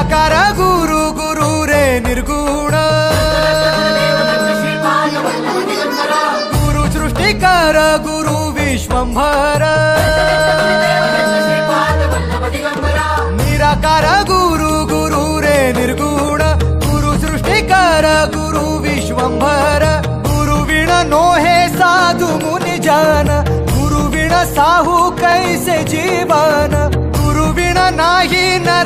निराकार गुरु गुरु रे निर्गुण गुरु सृष्टिकर गुरु विश्वंभर निराकार गुरु गुरु रे निर्गुण गुरु सृष्टिकर गुरु विश्वंभर गुरु विण नोहे साधु मुनि जन गुरु विण साहू कैसे जीवन गुरु विण नाही न